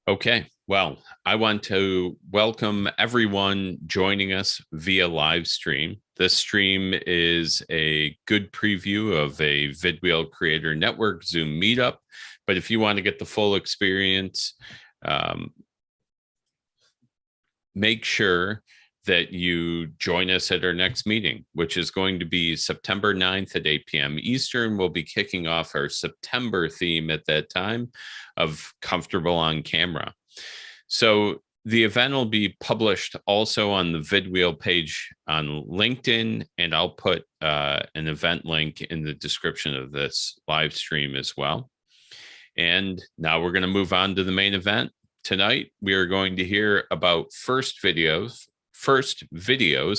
Okay, well, I want to welcome everyone joining us via live stream. This stream is a good preview of a vidwheel Creator Network Zoom Meetup. But if you want to get the full experience, make sure that you join us at our next meeting, which is going to be September 9th at 8 p.m. Eastern. We'll be kicking off our September theme at that time of comfortable on camera. So the event will be published also on the vidwheel page on LinkedIn, and I'll put an event link in the description of this live stream as well. And now we're going to move on to the main event. Tonight, we are going to hear about first videos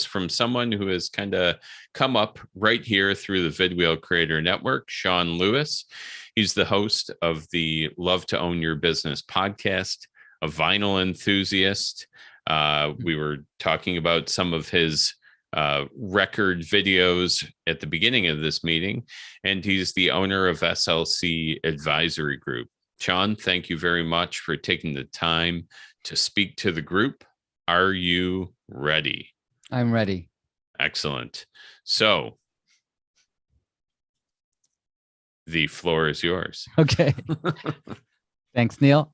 from someone who has kind of come up right here through the Vidwheel Creator Network, Sean Lewis. He's the host of the Love to Own Your Business podcast, a vinyl enthusiast. We were talking about some of his record videos at the beginning of this meeting, and he's the owner of SLC Advisory Group. Sean, thank you very much for taking the time to speak to the group. Are you ready? I'm ready. Excellent. So the floor is yours. Okay. Thanks, Neil.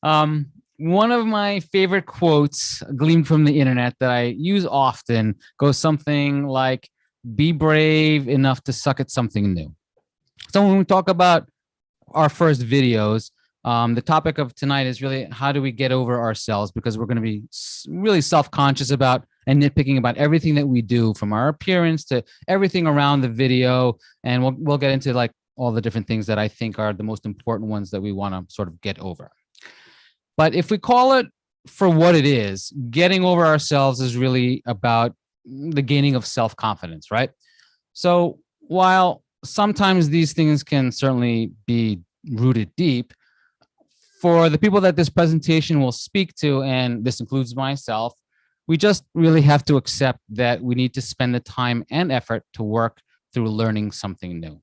One of my favorite quotes gleaned from the internet that I use often goes something like, be brave enough to suck at something new. So when we talk about our first videos, the topic of tonight is really how do we get over ourselves, because we're going to be really self-conscious about and nitpicking about everything that we do, from our appearance to everything around the video. And we'll get into like all the different things that I think are the most important ones that we want to sort of get over. But if we call it for what it is, getting over ourselves is really about the gaining of self-confidence, right? So while sometimes these things can certainly be rooted deep, for the people that this presentation will speak to, and this includes myself, we just really have to accept that we need to spend the time and effort to work through learning something new.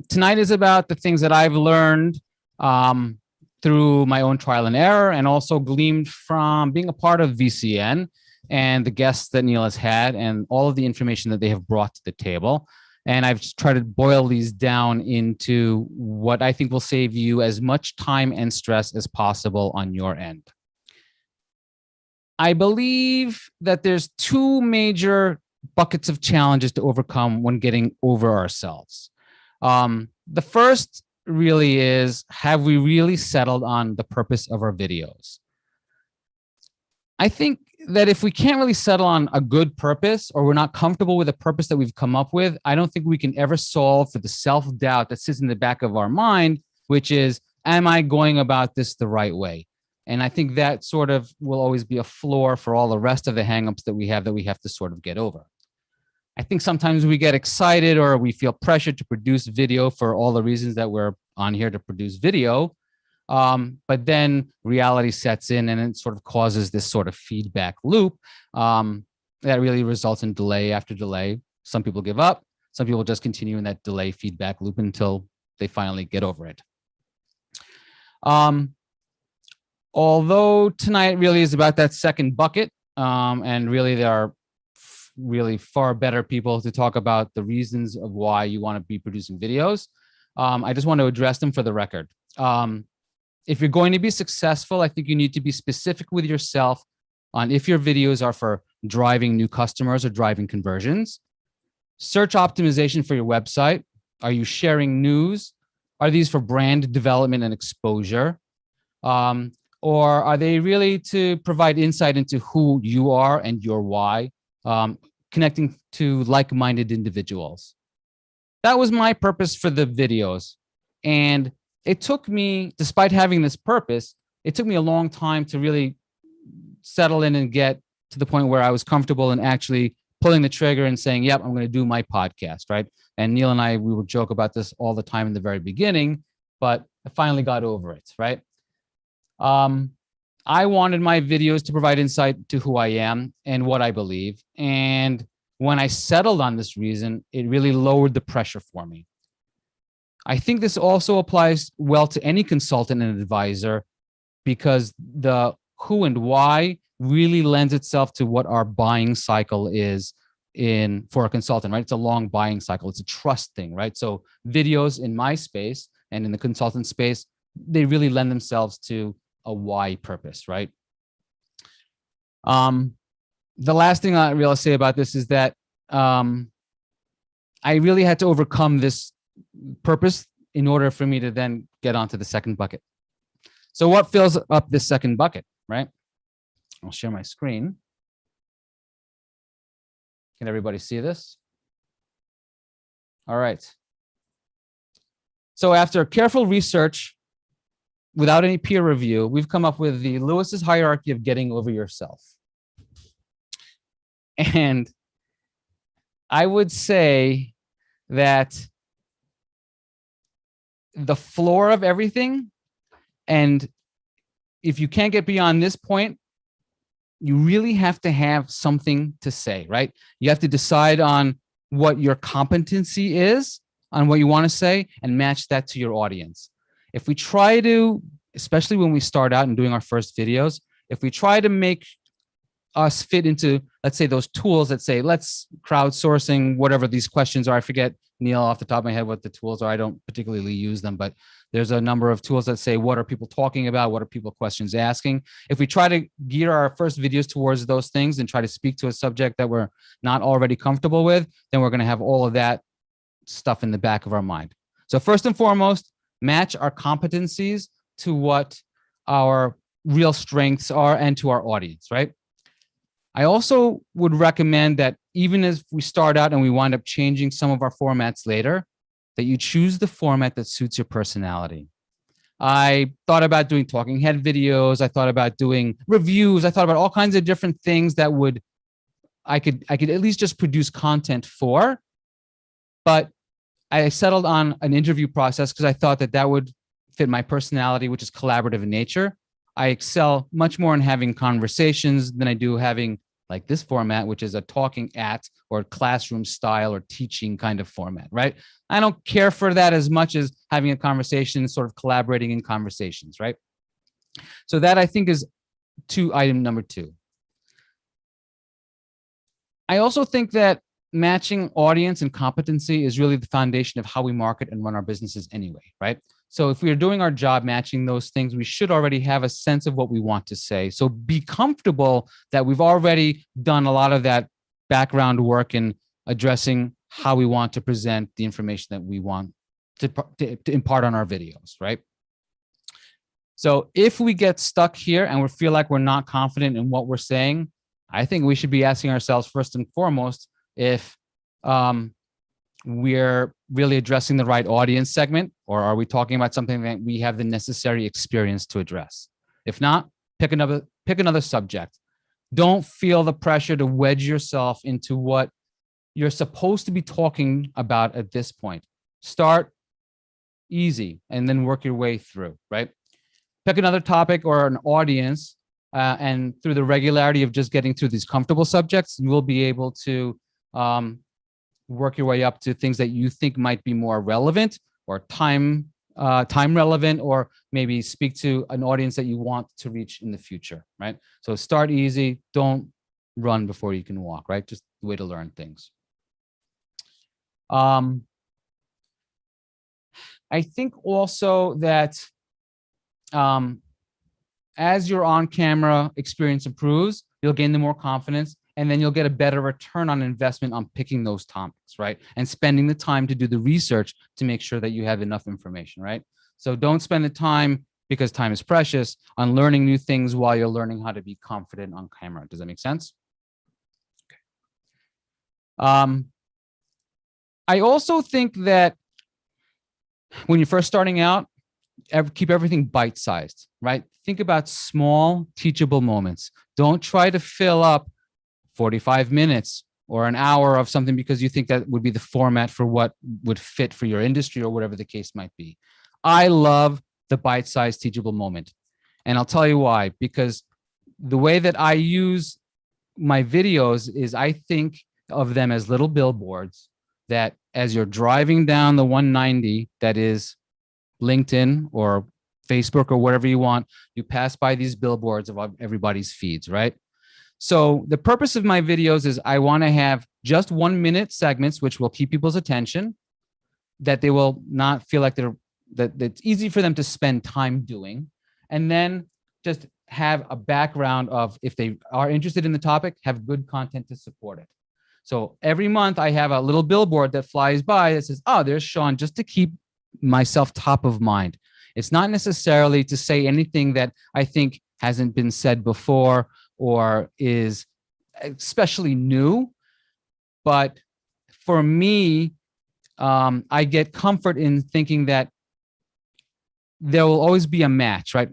Tonight is about the things that I've learned through my own trial and error, and also gleaned from being a part of VCN and the guests that Neil has had and all of the information that they have brought to the table. And I've tried to boil these down into what I think will save you as much time and stress as possible on your end. I believe that there's two major buckets of challenges to overcome when getting over ourselves. The first really is, have we really settled on the purpose of our videos? I think that if we can't really settle on a good purpose, or we're not comfortable with the purpose that we've come up with, I don't think we can ever solve for the self-doubt that sits in the back of our mind, which is, am I going about this the right way? And I think that sort of will always be a floor for all the rest of the hangups that we have to sort of get over. I think sometimes we get excited or we feel pressured to produce video for all the reasons that we're on here to produce video. But then reality sets in and it sort of causes this sort of feedback loop that really results in delay after delay. Some people give up. Some people just continue in that delay feedback loop until they finally get over it. Although tonight really is about that second bucket, and really there are really far better people to talk about the reasons of why you want to be producing videos. I just want to address them for the record. If you're going to be successful, I think you need to be specific with yourself on if your videos are for driving new customers or driving conversions. Search optimization for your website. Are you sharing news? Are these for brand development and exposure? Or are they really to provide insight into who you are and your why, connecting to like-minded individuals? That was my purpose for the videos. And it took me, despite having this purpose, it took me a long time to really settle in and get to the point where I was comfortable in actually pulling the trigger and saying, yep, I'm going to do my podcast, right? And Neil and I, we would joke about this all the time in the very beginning, but I finally got over it, right? I wanted my videos to provide insight to who I am and what I believe. And when I settled on this reason, it really lowered the pressure for me. I think this also applies well to any consultant and advisor, because the who and why really lends itself to what our buying cycle is for a consultant, right? It's a long buying cycle. It's a trust thing, right? So videos in my space and in the consultant space, they really lend themselves to a why purpose, right? The last thing I really say about this is that I really had to overcome this purpose in order for me to then get onto the second bucket. So what fills up this second bucket, right? I'll share my screen. Can everybody see this? All right. So after careful research, without any peer review, we've come up with the Lewis's hierarchy of getting over yourself. And I would say that the floor of everything, and if you can't get beyond this point, you really have to have something to say, right? You have to decide on what your competency is, on what you want to say, and match that to your audience. If we try to, especially when we start out and doing our first videos, if we try to make us fit into, let's say, those tools that say, let's crowdsourcing, whatever these questions are. I forget, Neil, off the top of my head, what the tools are. I don't particularly use them, but there's a number of tools that say, what are people talking about? What are people questions asking? If we try to gear our first videos towards those things and try to speak to a subject that we're not already comfortable with, then we're going to have all of that stuff in the back of our mind. So first and foremost, match our competencies to what our real strengths are and to our audience, right? I also would recommend that even as we start out and we wind up changing some of our formats later, that you choose the format that suits your personality. I thought about doing talking head videos. I thought about doing reviews. I thought about all kinds of different things that I could at least just produce content for. But I settled on an interview process because I thought that would fit my personality, which is collaborative in nature. I excel much more in having conversations than I do having like this format, which is a talking at or classroom style or teaching kind of format, right? I don't care for that as much as having a conversation, sort of collaborating in conversations, right? So that, I think, is item number 2. I also think that matching audience and competency is really the foundation of how we market and run our businesses anyway, right? So if we are doing our job matching those things, we should already have a sense of what we want to say. So be comfortable that we've already done a lot of that background work in addressing how we want to present the information that we want to impart on our videos, right? So if we get stuck here and we feel like we're not confident in what we're saying, I think we should be asking ourselves first and foremost if we're really addressing the right audience segment, or are we talking about something that we have the necessary experience to address? If not, pick another subject. Don't feel the pressure to wedge yourself into what you're supposed to be talking about at this point. Start easy and then work your way through, right? Pick another topic or an audience, and through the regularity of just getting through these comfortable subjects, you will be able to work your way up to things that you think might be more relevant or time relevant, or maybe speak to an audience that you want to reach in the future, right? So start easy. Don't run before you can walk, right? Just the way to learn things. I think also that as your on-camera experience improves, you'll gain the more confidence, and then you'll get a better return on investment on picking those topics, right? And spending the time to do the research to make sure that you have enough information, right? So don't spend the time, because time is precious, on learning new things while you're learning how to be confident on camera. Does that make sense? Okay. I also think that when you're first starting out, keep everything bite-sized, right? Think about small, teachable moments. Don't try to fill up 45 minutes or an hour of something because you think that would be the format for what would fit for your industry or whatever the case might be. I love the bite-sized teachable moment. And I'll tell you why, because the way that I use my videos is I think of them as little billboards that as you're driving down the 190, that is LinkedIn or Facebook or whatever you want, you pass by these billboards of everybody's feeds, right? So the purpose of my videos is I want to have just 1 minute segments, which will keep people's attention, that they will not feel like that it's easy for them to spend time doing. And then just have a background of, if they are interested in the topic, have good content to support it. So every month I have a little billboard that flies by that says, oh, there's Sean, just to keep myself top of mind. It's not necessarily to say anything that I think hasn't been said before or is especially new. But for me, I get comfort in thinking that there will always be a match, right,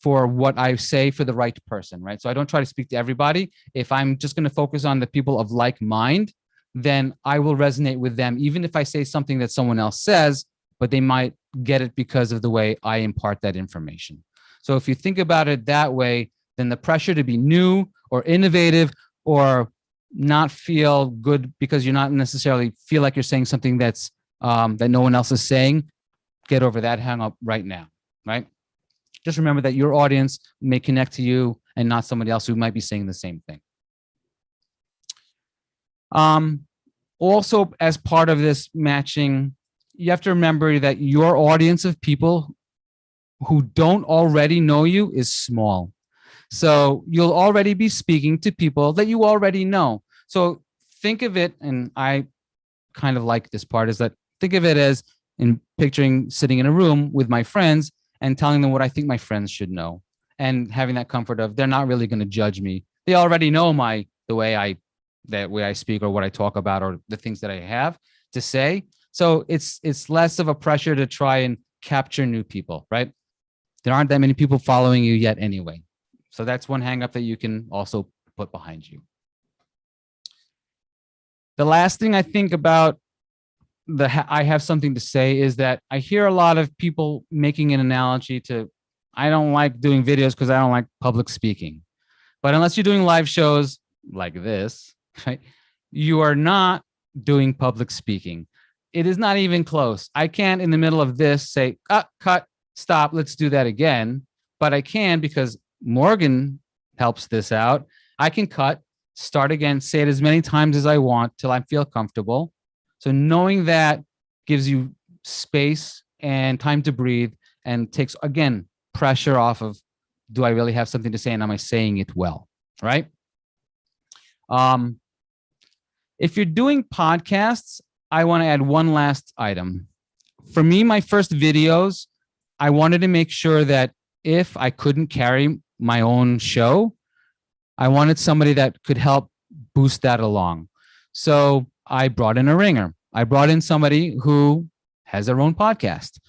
for what I say for the right person, right? So I don't try to speak to everybody. If I'm just going to focus on the people of like mind, then I will resonate with them, even if I say something that someone else says, but they might get it because of the way I impart that information. So if you think about it that way, then the pressure to be new or innovative or not feel good because you're not necessarily feel like you're saying something that's that no one else is saying, get over that hang up right now, right? Just remember that your audience may connect to you and not somebody else who might be saying the same thing. Also, as part of this matching, you have to remember that your audience of people who don't already know you is small. So you'll already be speaking to people that you already know. So think of it, and I kind of like this part, is that think of it as in picturing sitting in a room with my friends and telling them what I think my friends should know, and having that comfort of they're not really going to judge me. They already know the way I speak or what I talk about or the things that I have to say. So it's less of a pressure to try and capture new people, right? There aren't that many people following you yet anyway. So that's one hang up that you can also put behind you. The last thing I think about I have something to say is that I hear a lot of people making an analogy to, I don't like doing videos because I don't like public speaking. But unless you're doing live shows like this, right, you are not doing public speaking. It is not even close. I can't in the middle of this say, cut, stop, let's do that again. But I can, because Morgan helps this out. I can cut, start again, say it as many times as I want till I feel comfortable. So knowing that gives you space and time to breathe and takes, again, pressure off of, do I really have something to say and am I saying it well, right? If you're doing podcasts, I want to add one last item. For me, my first videos, I wanted to make sure that if I couldn't carry my own show, I wanted somebody that could help boost that along. So I brought in a ringer. I brought in somebody who has their own podcast.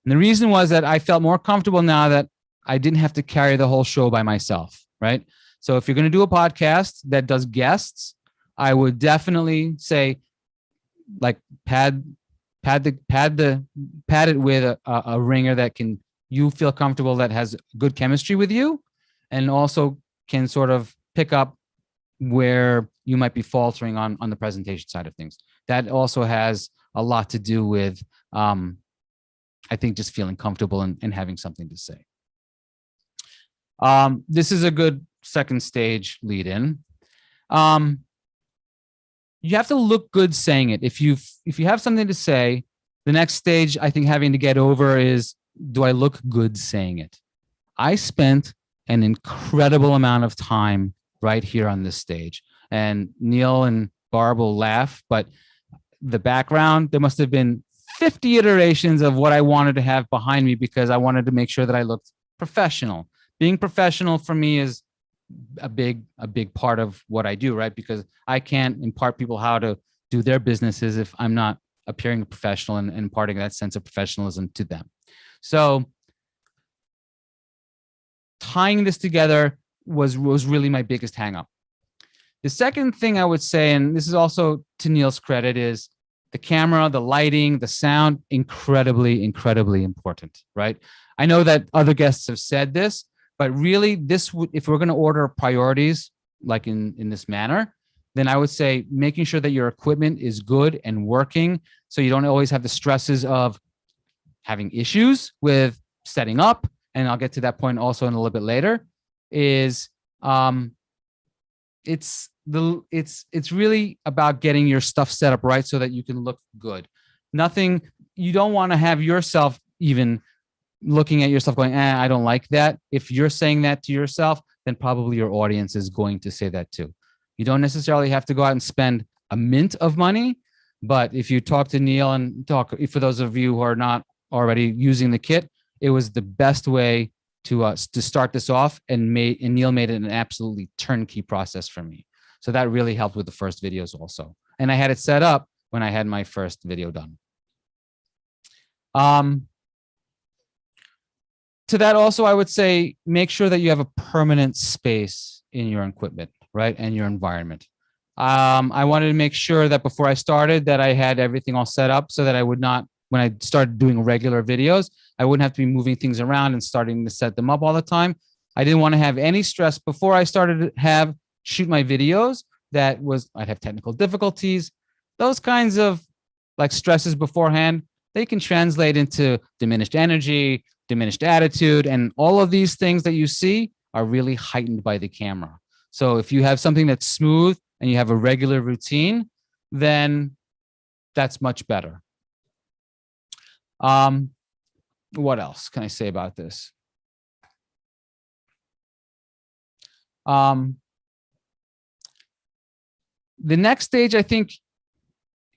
And the reason was that I felt more comfortable now that I didn't have to carry the whole show by myself, right? So if you're going to do a podcast that does guests, I would definitely say, like, pad it with a ringer that you feel comfortable, that has good chemistry with you, and also can sort of pick up where you might be faltering on the presentation side of things. That also has a lot to do with, I think, just feeling comfortable and having something to say. This is a good second stage lead in. You have to look good saying it. If you have something to say, the next stage I think having to get over is, do I look good saying it? I spent an incredible amount of time right here on this stage, and Neil and Barb will laugh, but the background, there must have been 50 iterations of what I wanted to have behind me because I wanted to make sure that I looked professional. Being professional for me is a big part of what I do, right? Because I can't impart people how to do their businesses if I'm not appearing professional and imparting that sense of professionalism to them. So tying this together was really my biggest hang up. The second thing I would say, and this is also to Neil's credit, is the camera, the lighting, the sound, incredibly, incredibly important, right? I know that other guests have said this, but really this would, if we're going to order priorities like in this manner, then I would say making sure that your equipment is good and working, so you don't always have the stresses of having issues with setting up. And I'll get to that point also in a little bit later. Is it's really about getting your stuff set up right so that you can look good. You don't want to have yourself even looking at yourself going, I don't like that. If you're saying that to yourself, then probably your audience is going to say that too. You don't necessarily have to go out and spend a mint of money, but if you talk to Neil and for those of you who are not already using the kit, it was the best way to start this off, and Neil made it an absolutely turnkey process for me. So that really helped with the first videos also. And I had it set up when I had my first video done. To that also, I would say, make sure that you have a permanent space in your equipment, right? And your environment. I wanted to make sure that before I started that I had everything all set up so that I would not, when I started doing regular videos, I wouldn't have to be moving things around and starting to set them up all the time. I didn't want to have any stress before I started to shoot my videos. I'd have technical difficulties. Those kinds of like stresses beforehand, they can translate into diminished energy, diminished attitude, and all of these things that you see are really heightened by the camera. So if you have something that's smooth and you have a regular routine, then that's much better. What else can I say about this? The next stage, I think,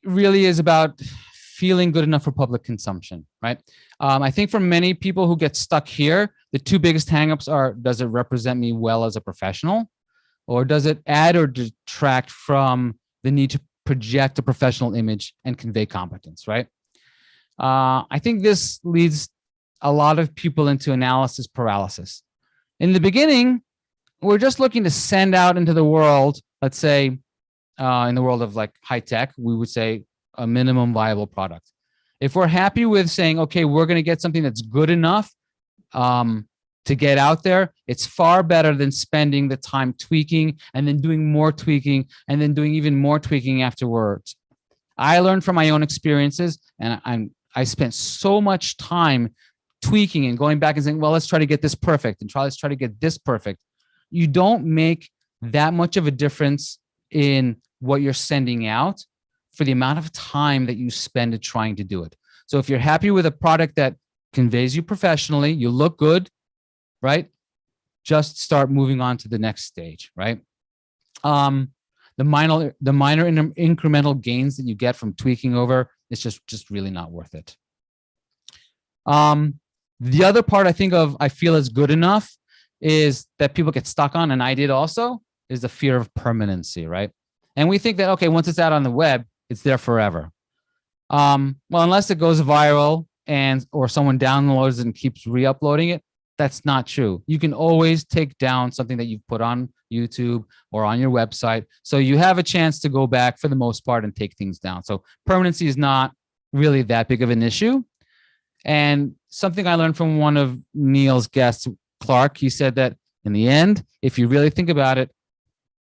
really is about feeling good enough for public consumption, right? I think for many people who get stuck here, the two biggest hangups are, does it represent me well as a professional? Or does it add or detract from the need to project a professional image and convey competence, right? I think this leads a lot of people into analysis paralysis. In the beginning, we're just looking to send out into the world, let's say, in the world of like high tech, we would say a minimum viable product. If we're happy with saying, okay, we're going to get something that's good enough to get out there, it's far better than spending the time tweaking and then doing more tweaking and then doing even more tweaking afterwards. I learned from my own experiences, and I spent so much time tweaking and going back and saying, well, let's try to get this perfect and let's try to get this perfect. You don't make that much of a difference in what you're sending out for the amount of time that you spend trying to do it. So if you're happy with a product that conveys you professionally, you look good, right? Just start moving on to the next stage, right? The minor incremental gains that you get from tweaking over, it's just really not worth it. The other part I feel is good enough is that people get stuck on, and I did also, is the fear of permanency, right? And we think that, okay, once it's out on the web, it's there forever. Well, unless it goes viral or someone downloads it and keeps re-uploading it, that's not true. You can always take down something that you've put on YouTube or on your website. So you have a chance to go back for the most part and take things down. So permanency is not really that big of an issue. And something I learned from one of Neil's guests, Clark, he said that in the end, if you really think about it,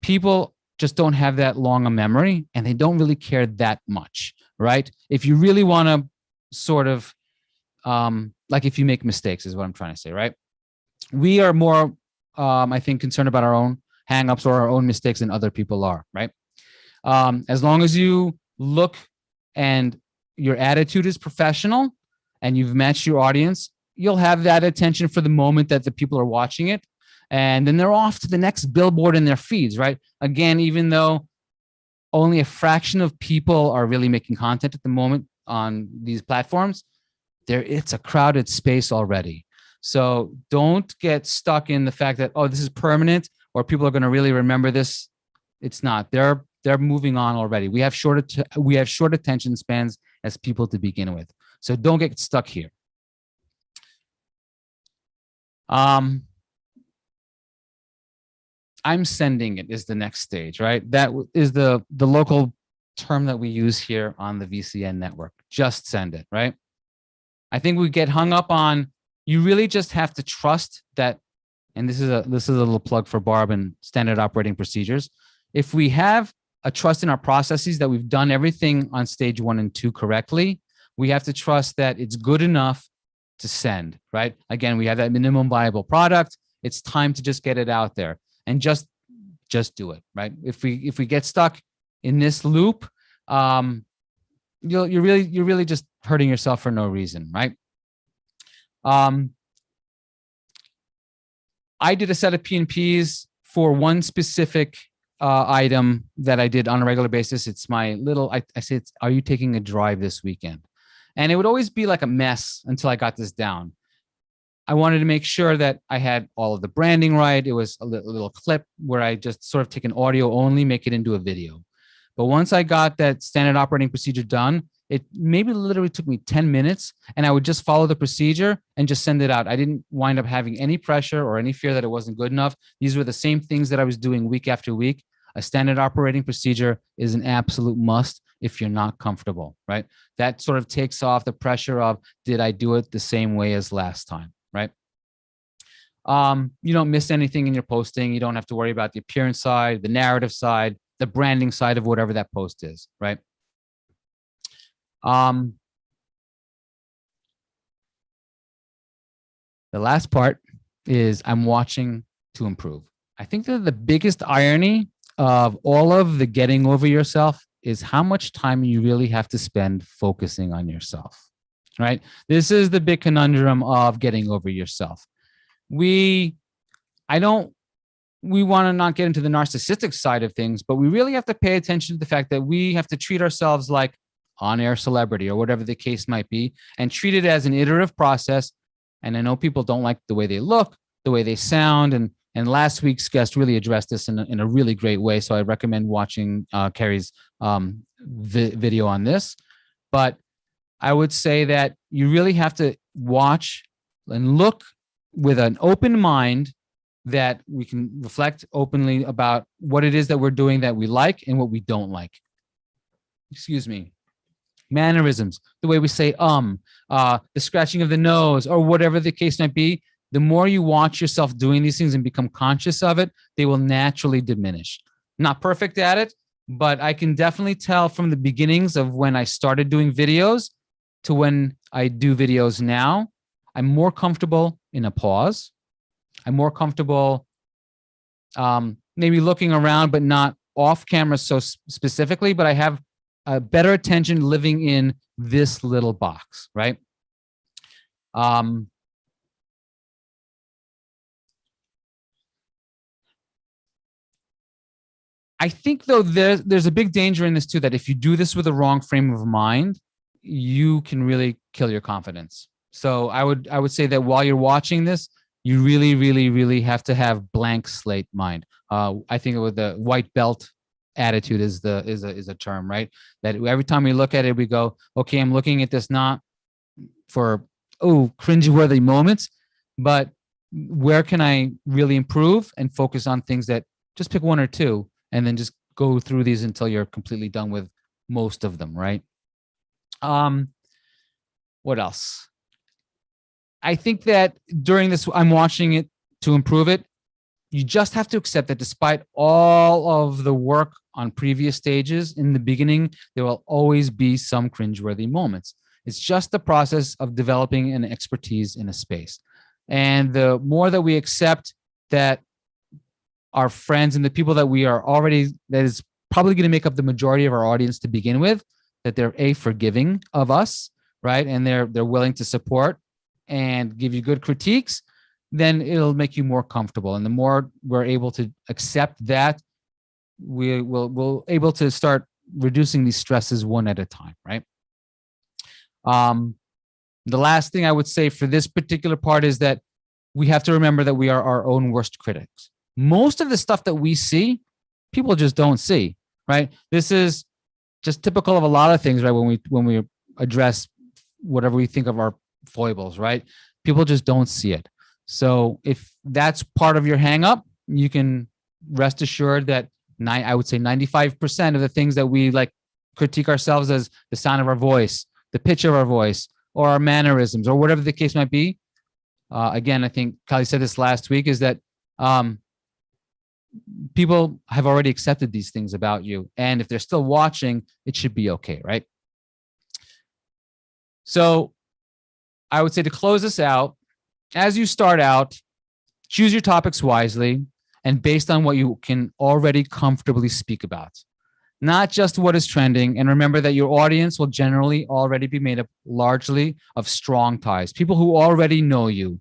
people just don't have that long a memory and they don't really care that much, right? If you really want to sort of, like if you make mistakes is what I'm trying to say, right? We are more, I think, concerned about our own hangups or our own mistakes than other people are, right? As long as you look and your attitude is professional and you've matched your audience, you'll have that attention for the moment that the people are watching it. And then they're off to the next billboard in their feeds, right? Again, even though only a fraction of people are really making content at the moment on these platforms, it's a crowded space already. So don't get stuck in the fact that, oh, this is permanent or people are going to really remember this. It's not. They're moving on already. We have short attention spans as people to begin with. So don't get stuck here. I'm sending it is the next stage, right? That is the local term that we use here on the VCN network. Just send it, right? I think we get hung up on, you really just have to trust that, and this is a little plug for Barb and standard operating procedures. If we have a trust in our processes that we've done everything on stage 1 and 2 correctly. We have to trust that it's good enough to send, right? Again, we have that minimum viable product. It's time to just get it out there and just do it, right? If we get stuck in this loop, you're really just hurting yourself for no reason, right? I did a set of P&Ps for one specific item that I did on a regular basis. It's my little, I said, are you taking a drive this weekend? And it would always be like a mess until I got this down. I wanted to make sure that I had all of the branding right. It was a little clip where I just sort of take an audio only, make it into a video. But once I got that standard operating procedure done, it maybe literally took me 10 minutes, and I would just follow the procedure and just send it out. I didn't wind up having any pressure or any fear that it wasn't good enough. These were the same things that I was doing week after week. A standard operating procedure is an absolute must if you're not comfortable, right? That sort of takes off the pressure of, did I do it the same way as last time, right? You don't miss anything in your posting. You don't have to worry about the appearance side, the narrative side, the branding side of whatever that post is, right? The last part is I'm watching to improve. I think that the biggest irony of all of the getting over yourself is how much time you really have to spend focusing on yourself, right? This is the big conundrum of getting over yourself. We want to not get into the narcissistic side of things, but we really have to pay attention to the fact that we have to treat ourselves like on-air celebrity or whatever the case might be, and treat it as an iterative process. And I know people don't like the way they look, the way they sound, and last week's guest really addressed this in a really great way. So I recommend watching Carrie's video on this. But I would say that you really have to watch and look with an open mind, that we can reflect openly about what it is that we're doing that we like and what we don't like. Excuse me. Mannerisms, the way we say the scratching of the nose, or whatever the case might be. The more you watch yourself doing these things and become conscious of it, they will naturally diminish. Not perfect at it, but I can definitely tell from the beginnings of when I started doing videos to when I do videos now, I'm more comfortable in a pause. I'm more comfortable maybe looking around, but not off camera so specifically, but I have a better attention living in this little box, right? I think, though, there's a big danger in this too, that if you do this with a wrong frame of mind, you can really kill your confidence. So I would say that while you're watching this, you really, really, really have to have blank slate mind. I think with the white belt attitude is a term, right? That every time we look at it, we go, okay, I'm looking at this not for cringeworthy moments, but where can I really improve and focus on things that just pick one or two, and then just go through these until you're completely done with most of them, right? What else? I think that during this, I'm watching it to improve it. You just have to accept that despite all of the work on previous stages, in the beginning, there will always be some cringeworthy moments. It's just the process of developing an expertise in a space. And the more that we accept that our friends and the people that we are already, that is probably going to make up the majority of our audience to begin with, that they're forgiving of us, right? And they're willing to support and give you good critiques, then it'll make you more comfortable. And the more we're able to accept that, we'll able to start reducing these stresses one at a time, right? The last thing I would say for this particular part is that we have to remember that we are our own worst critics. Most of the stuff that we see, people just don't see, right? This is just typical of a lot of things, right? When we address whatever we think of our foibles, right? People just don't see it. So if that's part of your hang up, you can rest assured that I would say 95% of the things that we like critique ourselves as, the sound of our voice, the pitch of our voice, or our mannerisms, or whatever the case might be. Again, I think Kali said this last week, is that people have already accepted these things about you. And if they're still watching, it should be okay, right? So I would say to close this out, as you start out, choose your topics wisely and based on what you can already comfortably speak about, not just what is trending. And remember that your audience will generally already be made up largely of strong ties, people who already know you.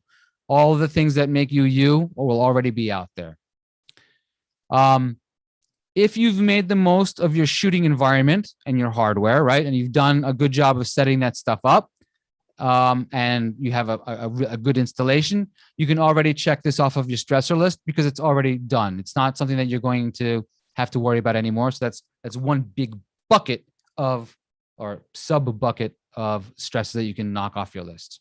All of the things that make you you will already be out there. If you've made the most of your shooting environment and your hardware, right, and you've done a good job of setting that stuff up, and you have a good installation, you can already check this off of your stressor list because it's already done. It's not something that you're going to have to worry about anymore. So that's one big bucket of, or sub bucket of stress that you can knock off your list.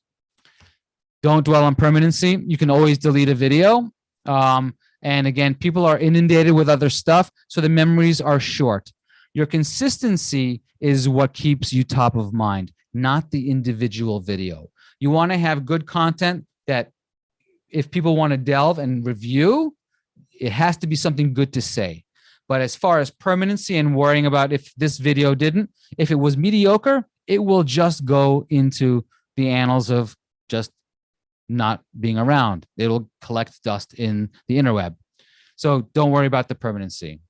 Don't dwell on permanency. You can always delete a video. And again, people are inundated with other stuff, so the memories are short. Your consistency is what keeps you top of mind, not the individual video. You want to have good content that if people want to delve and review, it has to be something good to say. But as far as permanency and worrying about if this video didn't, if it was mediocre, it will just go into the annals of just not being around. It'll collect dust in the interweb. So don't worry about the permanency.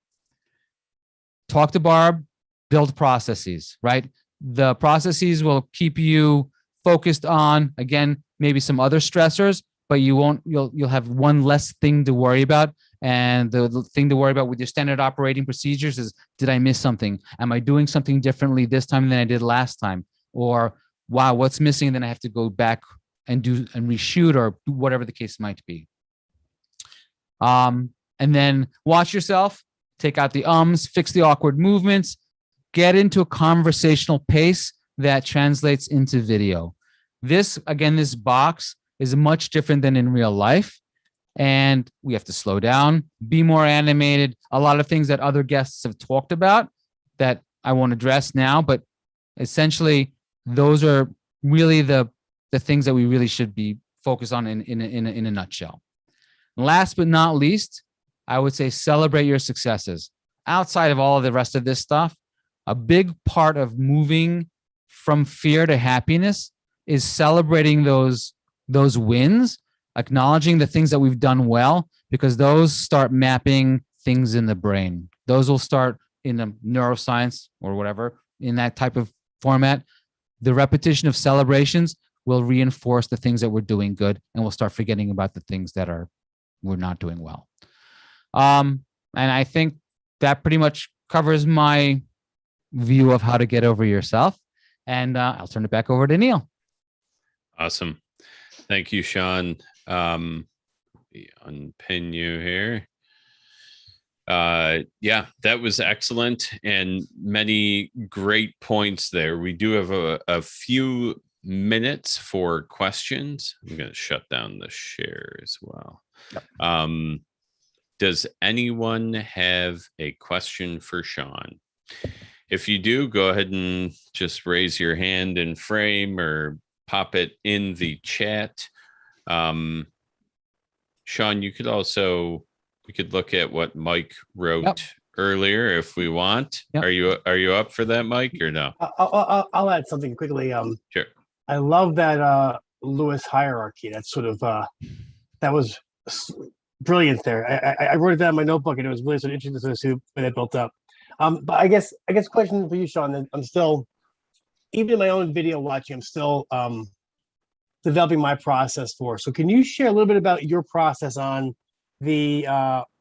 Talk to Barb, build processes, right? The processes will keep you focused on, again, maybe some other stressors, but you'll have one less thing to worry about. And the thing to worry about with your standard operating procedures is, did I miss something? Am I doing something differently this time than I did last time? Or, wow, what's missing? And then I have to go back and do and reshoot or do whatever the case might be. And then watch yourself, take out the ums, fix the awkward movements, get into a conversational pace that translates into video. This, again, this box is much different than in real life. And we have to slow down, be more animated, a lot of things that other guests have talked about that I won't address now, but essentially those are really the things that we really should be focused on in a nutshell. Last but not least, I would say celebrate your successes. Outside of all of the rest of this stuff, a big part of moving from fear to happiness is celebrating those wins, acknowledging the things that we've done well, because those start mapping things in the brain. Those will start in the neuroscience or whatever, in that type of format. The repetition of celebrations will reinforce the things that we're doing good, and we'll start forgetting about the things that we're not doing well. And I think that pretty much covers my view of how to get over yourself. And I'll turn it back over to Neil. Awesome. Thank you, Sean. Unpin you here. Yeah, that was excellent and many great points there. We do have a few minutes for questions. I'm going to shut down the share as well. Yep. Does anyone have a question for Sean? If you do, go ahead and just raise your hand in frame or pop it in the chat. Sean, you could also, we could look at what Mike wrote earlier if we want. Yep. Are you up for that, Mike, or no? I'll add something quickly. Sure. I love that Lewis hierarchy. That's sort of that was brilliant there. I wrote it down in my notebook, and it was really sort of interesting to see when it built up. But I guess question for you, Sean. I'm still, even in my own video watching, I'm still developing my process for. So can you share a little bit about your process on the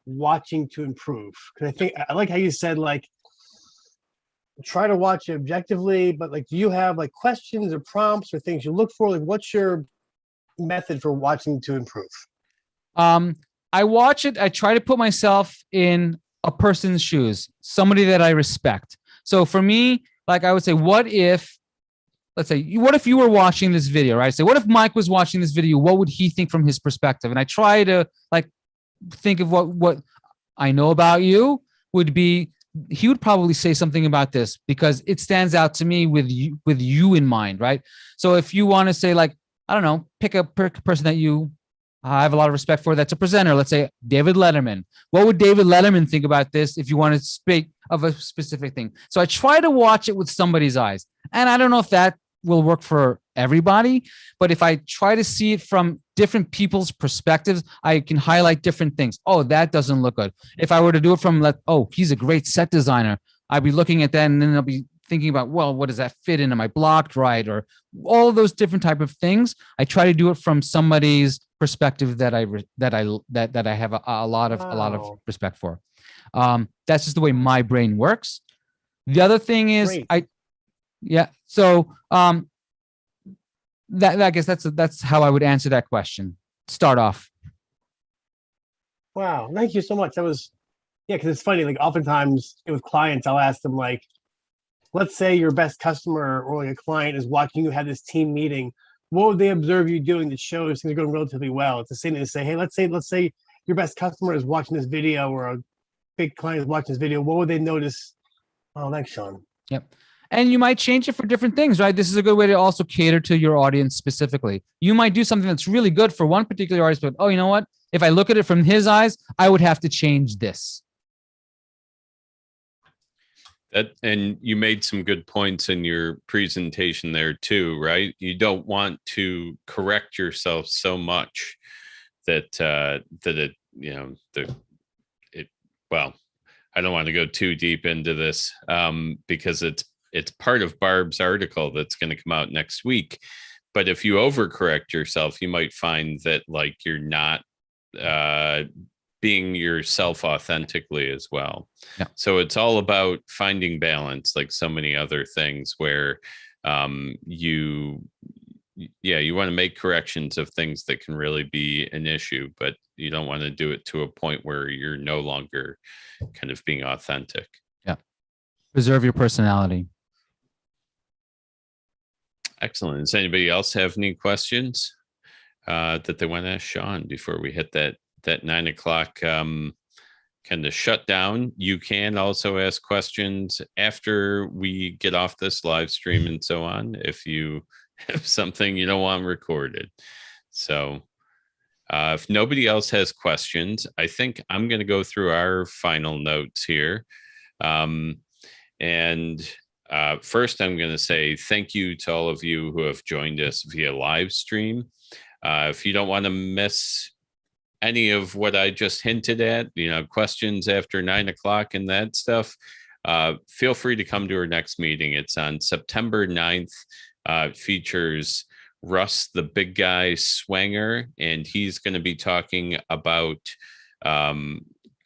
watching to improve? Because I think I like how you said, like, try to watch it objectively, but like, do you have like questions or prompts or things you look for? Like, what's your method for watching to improve? I watch it. I try to put myself in a person's shoes, somebody that I respect. So for me, like, I would say, what if you were watching this video, right? Say, what if Mike was watching this video? What would he think from his perspective? And I try to like think of what I know about you would be. He would probably say something about this because it stands out to me with you in mind, right? So if you want to say, like, I don't know, pick a person that you I have a lot of respect for. That's a presenter. Let's say David Letterman. What would David Letterman think about this if you want to speak of a specific thing? So I try to watch it with somebody's eyes. And I don't know if that will work for everybody, but if I try to see it from different people's perspectives, I can highlight different things. Oh, that doesn't look good. If I were to do it from, oh, he's a great set designer, I'd be looking at that and then I'll be thinking about, well, what does that fit in? Am I blocked right? Or all of those different type of things. I try to do it from somebody's perspective that I have a lot of respect for. That's just the way my brain works. The other thing is So that I guess that's how I would answer that question. Start off. Wow, thank you so much. That was, because it's funny. Like oftentimes with clients, I'll ask them like, let's say your best customer or like a client is watching you have this team meeting. What would they observe you doing that shows things are going relatively well? It's the same thing to say, hey, let's say your best customer is watching this video or a big client is watching this video. What would they notice? Oh, thanks, Sean. Yep. And you might change it for different things, right? This is a good way to also cater to your audience specifically. You might do something that's really good for one particular artist, but, oh, you know what? If I look at it from his eyes, I would have to change this. And you made some good points in your presentation there too, right? You don't want to correct yourself so much that well, I don't want to go too deep into this because it's part of Barb's article that's going to come out next week. But if you overcorrect yourself, you might find that like you're not being yourself authentically as well. Yeah. So it's all about finding balance, like so many other things where you want to make corrections of things that can really be an issue, but you don't want to do it to a point where you're no longer kind of being authentic. Yeah. Preserve your personality. Excellent. Does anybody else have any questions that they want to ask Sean before we hit that 9 o'clock kind of shutdown? You can also ask questions after we get off this live stream and so on, if you have something you don't want recorded. So if nobody else has questions, I think I'm going to go through our final notes here. First, I'm going to say thank you to all of you who have joined us via live stream. If you don't want to miss any of what I just hinted at, questions after 9 o'clock and that stuff, feel free to come to our next meeting. It's on September 9th. It features Russ, the big guy swanger, and he's going to be talking about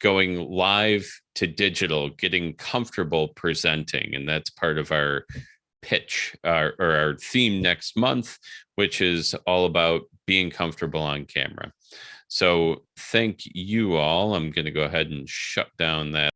going live to digital, getting comfortable presenting. And that's part of our pitch or our theme next month, which is all about being comfortable on camera. So thank you all. I'm going to go ahead and shut down that.